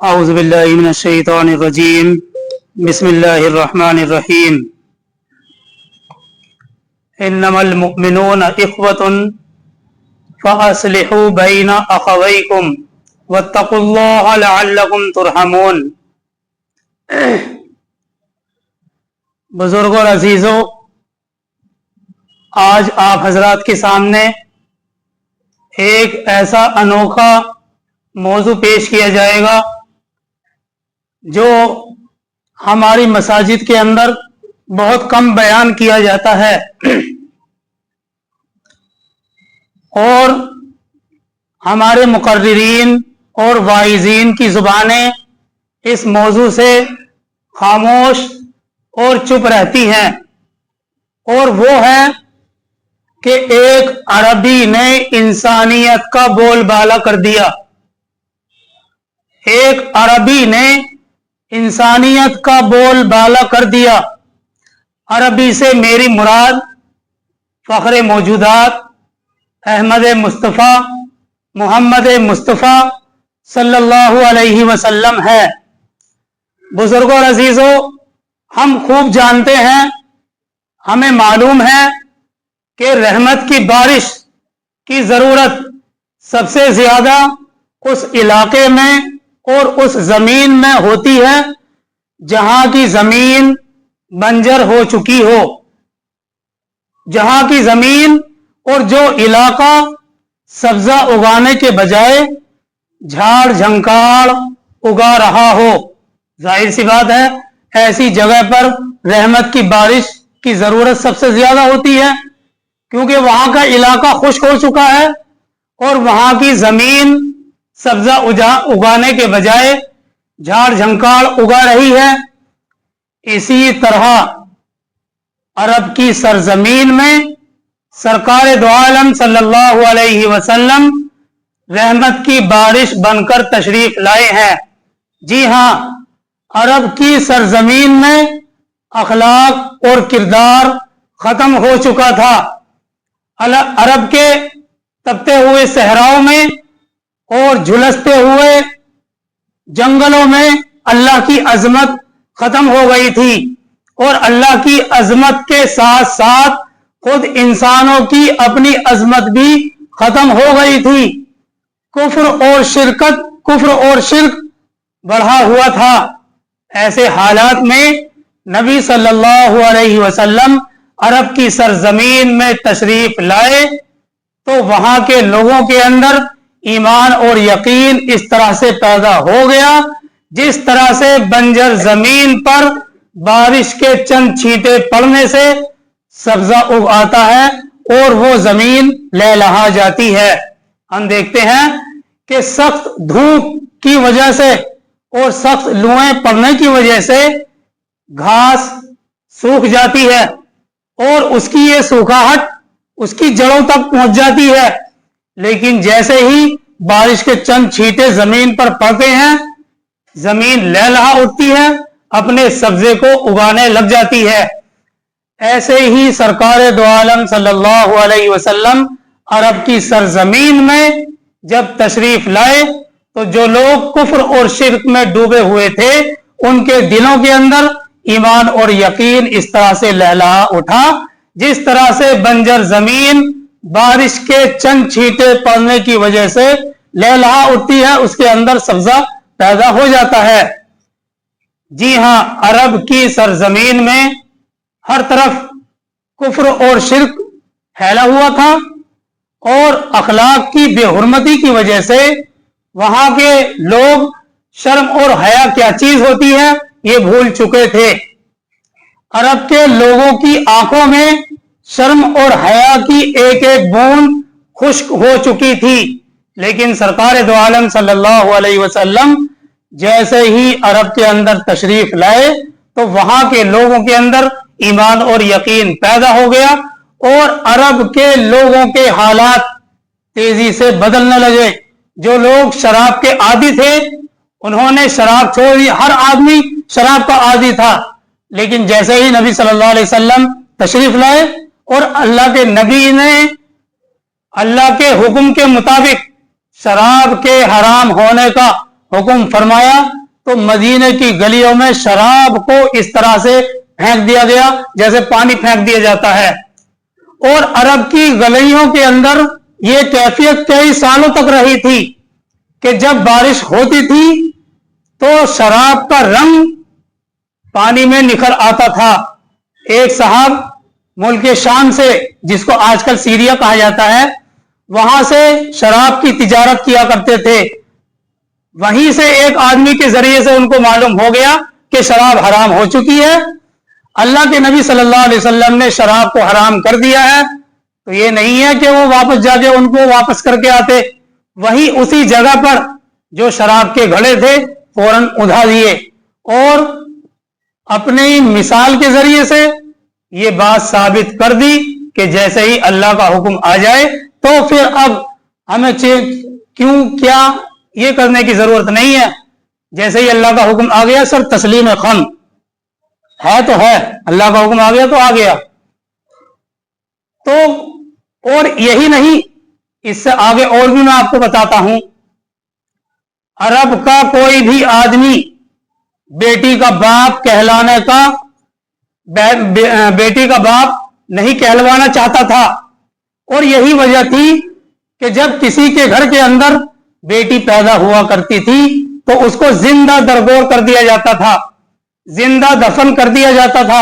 أعوذ بالله من الشيطان الرجيم بسم الله الرحمن الرحيم إنما المؤمنون إخوة فأصلحوا بين أخويكم واتقوا الله لعلكم ترحمون۔ بزرگوں اور عزیزوں، آج آپ حضرات کے سامنے ایک ایسا انوکھا موضوع پیش کیا جائے گا جو ہماری مساجد کے اندر بہت کم بیان کیا جاتا ہے، اور ہمارے مقررین اور واعظین کی زبانیں اس موضوع سے خاموش اور چپ رہتی ہیں، اور وہ ہے کہ ایک عربی نے انسانیت کا بول بالا کر دیا۔ ایک عربی نے انسانیت کا بول بالا کر دیا۔ عربی سے میری مراد فخر موجودات احمد مصطفیٰ محمد مصطفیٰ صلی اللہ علیہ وسلم ہے۔ بزرگوں اور عزیزوں، ہم خوب جانتے ہیں، ہمیں معلوم ہے کہ رحمت کی بارش کی ضرورت سب سے زیادہ اس علاقے میں اور اس زمین میں ہوتی ہے جہاں کی زمین بنجر ہو چکی ہو، جہاں کی زمین اور جو علاقہ سبزہ اگانے کے بجائے جھاڑ جھنکاڑ اگا رہا ہو۔ ظاہر سی بات ہے، ایسی جگہ پر رحمت کی بارش کی ضرورت سب سے زیادہ ہوتی ہے، کیونکہ وہاں کا علاقہ خشک ہو چکا ہے اور وہاں کی زمین سبزہ اگانے کے بجائے جھاڑ جھنکاڑ اگا رہی ہے۔ اسی طرح عرب کی سرزمین میں سرکار دو عالم صلی اللہ علیہ وسلم رحمت کی بارش بن کر تشریف لائے ہیں۔ جی ہاں، عرب کی سرزمین میں اخلاق اور کردار ختم ہو چکا تھا۔ عرب کے تپتے ہوئے صحراؤں میں اور جھلستے ہوئے جنگلوں میں اللہ کی عظمت ختم ہو گئی تھی، اور اللہ کی عظمت کے ساتھ ساتھ خود انسانوں کی اپنی عظمت بھی ختم ہو گئی تھی۔ کفر اور شرک بڑھا ہوا تھا۔ ایسے حالات میں نبی صلی اللہ علیہ وسلم عرب کی سرزمین میں تشریف لائے تو وہاں کے لوگوں کے اندر ایمان اور یقین اس طرح سے پیدا ہو گیا جس طرح سے بنجر زمین پر بارش کے چند چھینٹے پڑنے سے سبزہ اگ آتا ہے اور وہ زمین لہلہا جاتی ہے۔ ہم دیکھتے ہیں کہ سخت دھوپ کی وجہ سے اور سخت لوئیں پڑنے کی وجہ سے گھاس سوکھ جاتی ہے اور اس کی یہ سوکھاہٹ اس کی جڑوں تک پہنچ جاتی ہے، لیکن جیسے ہی بارش کے چند چھینٹے زمین پر پڑتے ہیں، زمین لہلہا اٹھتی ہے، اپنے سبزے کو اگانے لگ جاتی ہے۔ ایسے ہی سرکار دو عالم صلی اللہ علیہ وسلم عرب کی سرزمین میں جب تشریف لائے تو جو لوگ کفر اور شرک میں ڈوبے ہوئے تھے ان کے دلوں کے اندر ایمان اور یقین اس طرح سے لہلہا اٹھا جس طرح سے بنجر زمین بارش کے چند چھینٹے پڑنے کی وجہ سے لہلہا اٹھتی ہے، اس کے اندر سبزہ پیدا ہو جاتا ہے۔ جی ہاں، عرب کی سرزمین میں ہر طرف کفر اور شرک پھیلا ہوا تھا، اور اخلاق کی بے حرمتی کی وجہ سے وہاں کے لوگ شرم اور حیا کیا چیز ہوتی ہے یہ بھول چکے تھے۔ عرب کے لوگوں کی آنکھوں میں شرم اور حیا کی ایک ایک بوند خشک ہو چکی تھی، لیکن سرکار دو عالم صلی اللہ علیہ وسلم جیسے ہی عرب کے اندر تشریف لائے تو وہاں کے لوگوں کے اندر ایمان اور یقین پیدا ہو گیا، اور عرب کے لوگوں کے حالات تیزی سے بدلنے لگے۔ جو لوگ شراب کے عادی تھے انہوں نے شراب چھوڑ دی، ہر آدمی شراب کا عادی تھا، لیکن جیسے ہی نبی صلی اللہ علیہ وسلم تشریف لائے اور اللہ کے نبی نے اللہ کے حکم کے مطابق شراب کے حرام ہونے کا हुक्म फरमाया तो मदीने की गलियों में शराब को इस तरह से फेंक दिया गया जैसे पानी फेंक दिया जाता है। और अरब की गलियों के अंदर ये कैफियत कई सालों तक रही थी कि जब बारिश होती थी तो शराब का रंग पानी में निखर आता था। एक साहब मुल्क शाम से, जिसको आजकल सीरिया कहा जाता है, वहां से शराब की तिजारत किया करते थे। वहीं से एक आदमी के जरिए से उनको मालूम हो गया कि शराब हराम हो चुकी है। अल्लाह के नबी सल्लल्लाहु अलैहि वसल्लम ने शराब को हराम कर दिया है। तो ये नहीं है कि वो वापस जाके उनको वापस करके आते, वहीं उसी जगह पर जो शराब के घड़े थे फौरन उठा दिए और अपनी मिसाल के जरिए से ये बात साबित कर दी कि जैसे ही अल्लाह का हुक्म आ जाए तो फिर अब हमें क्यों क्या ये करने की जरूरत नहीं है। जैसे ही अल्लाह का हुक्म आ गया सब तस्लीम खम है तो है, अल्लाह का हुक्म आ गया तो आ गया। तो और यही नहीं, इससे आगे और भी मैं आपको बताता हूं। अरब का कोई भी आदमी बेटी का बाप कहलाने का बेटी का बाप नहीं कहलवाना चाहता था। और यही वजह थी कि जब किसी के घर के अंदर बेटी पैदा हुआ करती थी तो उसको जिंदा दरगोर कर दिया जाता था, जिंदा दफन कर दिया जाता था।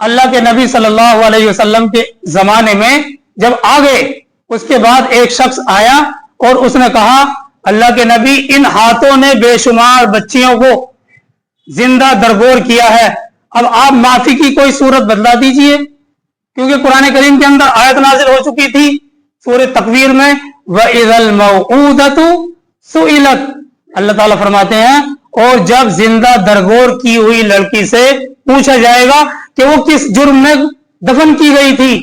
अल्लाह के नबी सल्लल्लाहु अलैहि वसल्लम के जमाने में जब आ गए, उसके बाद एक शख्स आया और उसने कहा, अल्लाह के नबी, इन हाथों ने बेशुमार बच्चियों को जिंदा दरगोर किया है, अब आप माफी की कोई सूरत बदला दीजिए। क्योंकि कुरान करीम के अंदर आयत नाजिल हो चुकी थी सूरह तकवीर में, वइज़ल मौऊदतु सुइलत, अल्लाह ताला फरमाते हैं, और जब जिंदा दरगोर की हुई लड़की से पूछा जाएगा कि वो किस जुर्म में दफन की गई थी,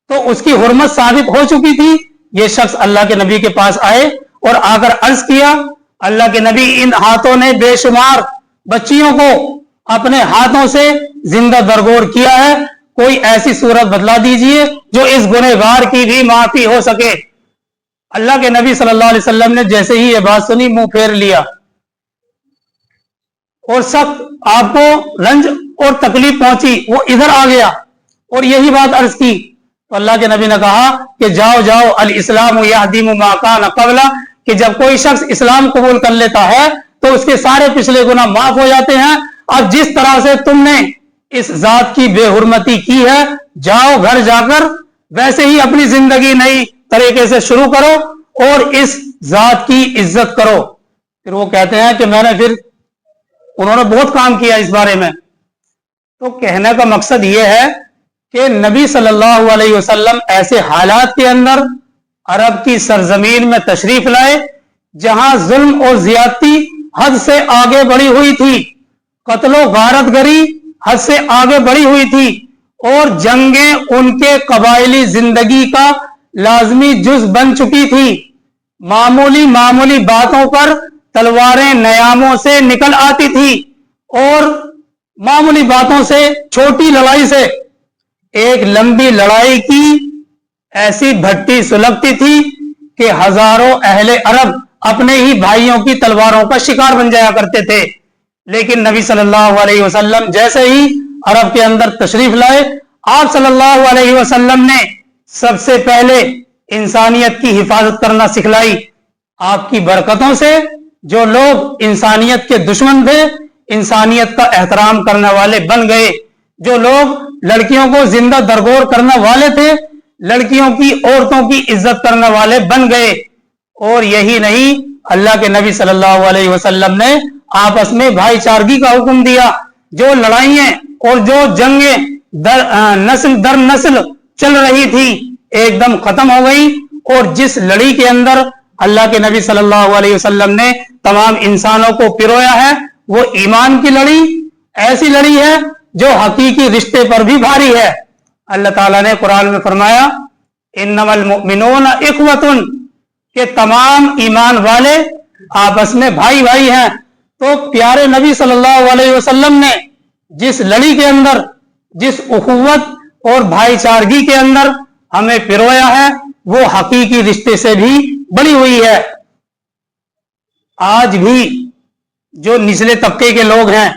तो उसकी हुर्मत साबित हो चुकी थी। ये शख्स अल्लाह के नबी के पास आए और आकर अर्ज किया, अल्लाह के नबी, इन हाथों ने बेशुमार बच्चियों को अपने हाथों से जिंदा दरगोर किया है, कोई ऐसी सूरत बदला दीजिए जो इस गुनहगार की भी माफी हो सके। अल्लाह के नबी सल्लल्लाहु अलैहि वसल्लम ने जैसे ही ये बात सुनी मुंह फेर लिया और सख्त आपको रंज और तकलीफ पहुंची, वो इधर आ गया और यही बात अर्ज की। तो अल्लाह के नबी ने कहा कि जाओ जाओ, अल इस्लाम यहदीमु मा कान क़ब्ला, कि जब कोई शख्स इस्लाम कबूल कर लेता है तो उसके सारे पिछले गुनाह माफ हो जाते हैं। अब जिस तरह से तुमने इस जात की बेहुरमती की है, जाओ घर जाकर वैसे ही अपनी जिंदगी नई तरीके से शुरू करो और इस जात की इज्जत करो। फिर वो कहते हैं कि उन्होंने बहुत काम किया इस बारे में। तो कहने का मकसद ये है कि नबी सल्लल्लाहु अलैहि वसल्लम ऐसे हालात के अंदर अरब की सरजमीन में तशरीफ लाए जहां जुल्म और ज्यादती हद से आगे बढ़ी हुई थी, कत्लो गारतगरी हद से आगे बढ़ी हुई थी और जंगें उनके कबायली जिंदगी का लाजमी जुज बन चुकी थी। मामूली मामूली बातों पर तलवारें नयामों से निकल आती थी और मामूली बातों से, छोटी लड़ाई से एक लंबी लड़ाई की ऐसी भट्टी सुलगती थी कि हजारों अहले अरब अपने ही भाइयों की तलवारों का शिकार बन जाया करते थे। लेकिन नबी सल्लल्लाहु अलैहि वसल्लम जैसे ही अरब के अंदर तशरीफ लाए, आप सल्लल्लाहु अलैहि वसल्लम ने सबसे पहले इंसानियत की हिफाजत करना सिखलाई। आपकी बरकतों से जो लोग इंसानियत के दुश्मन थे, इंसानियत का एहतराम करने वाले बन गए। जो लोग लड़कियों को जिंदा दरगोर करने वाले थे, लड़कियों की, औरतों की इज्जत करने वाले बन गए। और यही नहीं, अल्लाह के नबी सल्लल्लाहु अलैहि वसल्लम ने आपस में भाईचारगी का हुक्म दिया। जो लड़ाइयां और जो जंगें नस्ल दर नस्ल चल रही थी एकदम खत्म हो गई। और जिस लड़ी के अंदर अल्लाह के नबी सल्लल्लाहु अलैहि वसल्लम ने तमाम इंसानों को पिरोया है, वो ईमान की लड़ी, ऐसी लड़ी है जो हकीकी रिश्ते पर भी भारी है। अल्लाह ताला ने कुरान में फरमाया, इन्नमल मुमिनून इख्वतुन, के तमाम ईमान वाले आपस में भाई भाई हैं। तो प्यारे नबी सल्लल्लाहु अलैहि वसल्लम ने जिस लड़ी के अंदर, जिस उखुवत और भाईचारगी के अंदर हमें पिरोया है, वो हकीकी रिश्ते से भी बड़ी हुई है। आज भी जो निचले तबके के लोग हैं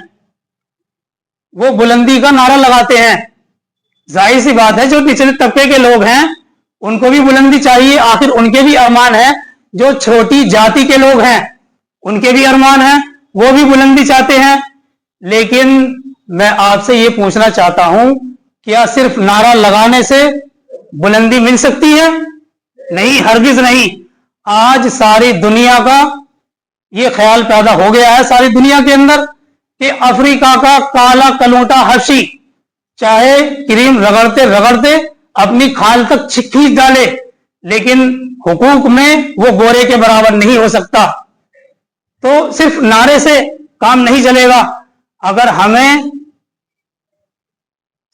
वो बुलंदी का नारा लगाते हैं। जाहिर सी बात है, जो निचले तबके के लोग हैं उनको भी बुलंदी चाहिए, आखिर उनके भी अरमान है। जो छोटी जाति के लोग हैं उनके भी अरमान है, वो भी बुलंदी चाहते हैं। लेकिन मैं आपसे ये पूछना चाहता हूं, क्या सिर्फ नारा लगाने से बुलंदी मिल सकती है? नहीं, हरगिज नहीं। आज सारी दुनिया का ये ख्याल पैदा हो गया है, सारी दुनिया के अंदर, कि अफ्रीका का काला कलूटा हबशी चाहे क्रीम रगड़ते रगड़ते अपनी खाल तक खींच डाले, लेकिन हुकूक में वो गोरे के बराबर नहीं हो सकता। तो सिर्फ नारे से काम नहीं चलेगा। अगर हमें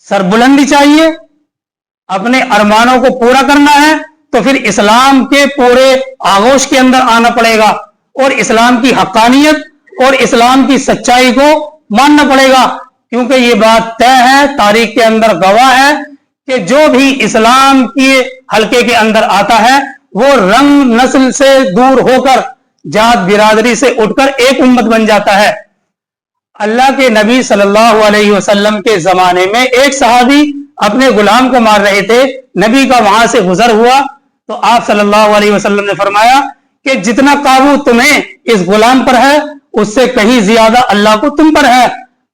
सरबुलंदी चाहिए, अपने अरमानों को पूरा करना है, तो फिर इस्लाम के पूरे आगोश के अंदर आना पड़ेगा और इस्लाम की हक्कानियत और इस्लाम की सच्चाई को मानना पड़ेगा। क्योंकि ये बात तय है, तारीख के अंदर गवाह है कि जो भी इस्लाम के हल्के के अंदर आता है वो रंग नस्ल से दूर होकर जात बिरादरी से उठकर एक उम्मत बन जाता है। अल्लाह के नबी सल्लल्लाहु अलैहि वसल्लम के जमाने में एक सहाबी अपने गुलाम को मार रहे थे, नबी का वहां से गुजर हुआ तो आप सल्लल्लाहु अलैहि वसल्लम ने फरमाया कि जितना काबू तुम्हें इस गुलाम पर है उससे कहीं ज्यादा अल्लाह को तुम पर है।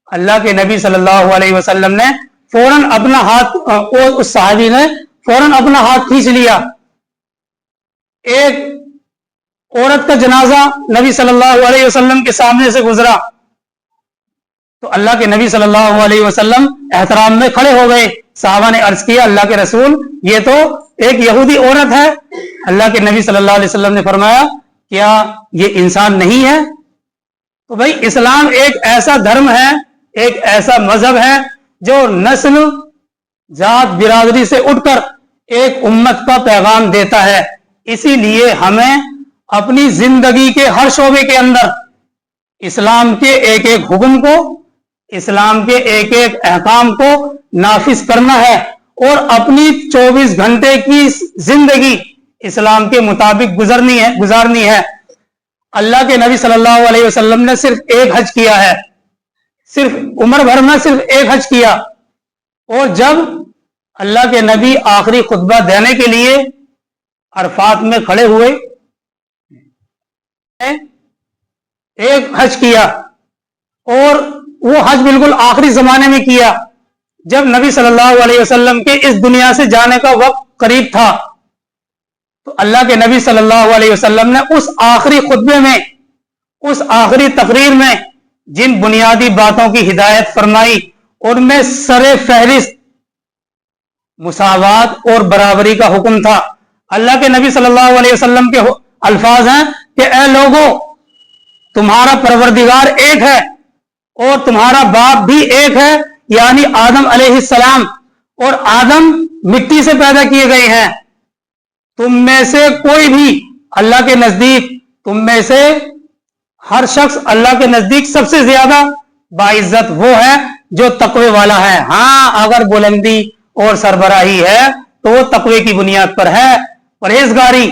अल्लाह के नबी सल्लल्लाहु अलैहि वसल्लम ने फौरन अपना हाथ, उस सहाबी ने फौरन अपना हाथ खींच लिया। एक औरत का जनाजा नबी सल्लल्लाहु अलैहि वसल्लम के सामने से गुजरा तो अल्लाह के नबी सल्लल्लाहु अलैहि वसल्लम एहतराम में खड़े हो गए। साहबा ने अर्ज किया, अल्लाह के रसूल, ये तो एक यहूदी औरत है। अल्लाह के नबी सल्लल्लाहु अलैहि वसल्लम ने फरमाया, क्या ये इंसान नहीं है? तो भाई, इस्लाम एक ऐसा धर्म है, एक ऐसा मजहब है जो नस्ल जात बिरादरी से उठकर एक उम्मत का पैगाम देता है। इसीलिए हमें अपनी जिंदगी के हर शोबे के अंदर इस्लाम के एक एक हुक्म को, इस्लाम के एक एक अहकाम को नाफिज करना है और अपनी 24 घंटे की जिंदगी इस्लाम के मुताबिक गुजारनी है। अल्लाह के नबी सल्लल्लाहु अलैहि वसल्लम ने सिर्फ एक हज किया है, सिर्फ उम्र भर में सिर्फ एक हज किया। और जब अल्लाह के नबी आखिरी खुतबा देने के लिए अरफात में खड़े हुए, एक हज किया और वो हज बिल्कुल आखिरी जमाने में किया जब नबी सल्लल्लाहु अलैहि वसल्लम के इस दुनिया से जाने का वक्त करीब था। तो अल्लाह के नबी सल्लल्लाहु अलैहि वसल्लम ने उस आखिरी खुतबे में, उस आखिरी तकरीर में जिन बुनियादी बातों की हिदायत फरमाई उनमें सरे फहरिस्त मुसावात और बराबरी का हुक्म था। अल्लाह के नबी सल्लल्लाहु अलैहि वसल्लम के अल्फाज हैं कि ए लोगों, तुम्हारा परवरदिगार एक है और तुम्हारा बाप भी एक है, यानी आदम अलैहिस्सलाम, और आदम मिट्टी से पैदा किए गए हैं। तुम में से कोई भी अल्लाह के नजदीक, तुम में से हर शख्स अल्लाह के नजदीक सबसे ज्यादा बाइज्जत वो है जो तकवे वाला है। हाँ, अगर बुलंदी और सरबराही है तो वो तकवे की बुनियाद पर है। परहेजगारी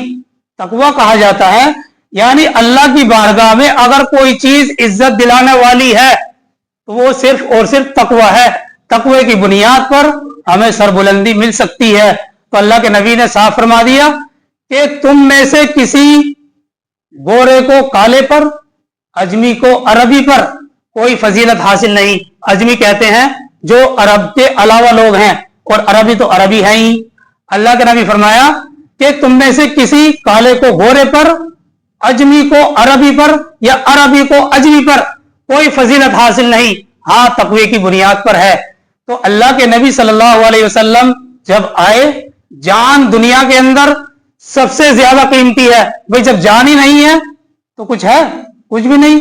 तकवा कहा जाता है, यानी अल्लाह की बारगाह में अगर कोई चीज इज्जत दिलाने वाली है तो वो सिर्फ और सिर्फ तकवा है। तकवे की बुनियाद पर हमें सरबुलंदी मिल सकती है। तो अल्लाह के नबी ने साफ फरमा दिया कि तुम में से किसी गोरे को काले पर, अजमी को अरबी पर कोई फजीलत हासिल नहीं। अजमी कहते हैं जो अरब के अलावा लोग हैं, और अरबी तो अरबी है ही। अल्लाह के नबी फरमाया कि तुम में से किसी काले को गोरे पर, अजमी को अरबी पर या अरबी को अजमी पर कोई फजीलत हासिल नहीं, हाँ तकवे की बुनियाद पर है। तो अल्लाह के नबी सल्लल्लाहु अलैहि वसल्लम जब आए, जान दुनिया के अंदर सबसे ज्यादा कीमती है। भाई जब जान ही नहीं है तो कुछ है? कुछ भी नहीं।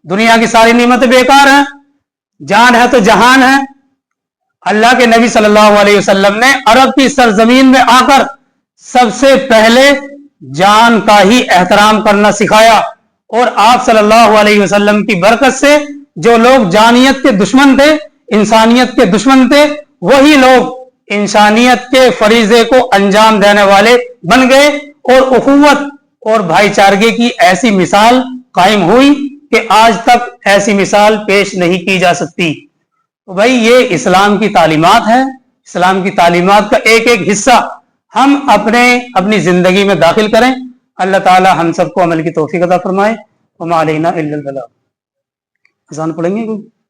दुनिया की सारी नियमतें बेकार हैं, जान है तो जहान है। अल्लाह के नबी सल्लल्लाहु अलैहि वसल्लम ने अरब की सरजमीन में आकर सबसे पहले जान का ही एहतराम करना सिखाया। और आप सल्लल्लाहु अलैहि वसल्लम की बरकत से जो लोग जानियत के दुश्मन थे, इंसानियत के दुश्मन थे, वही लोग इंसानियत के फरीजे को अंजाम देने वाले बन गए और उखुवत और भाईचारगी की ऐसी मिसाल कायम हुई کہ آج تک ایسی مثال پیش نہیں کی جا سکتی۔ تو بھائی یہ اسلام کی تعلیمات ہے، اسلام کی تعلیمات کا ایک ایک حصہ ہم اپنی زندگی میں داخل کریں۔ اللہ تعالی ہم سب کو عمل کی توفیق عطا فرمائے۔ وما علینا الا البلاغ۔ اذان پڑھیں گے کوئی؟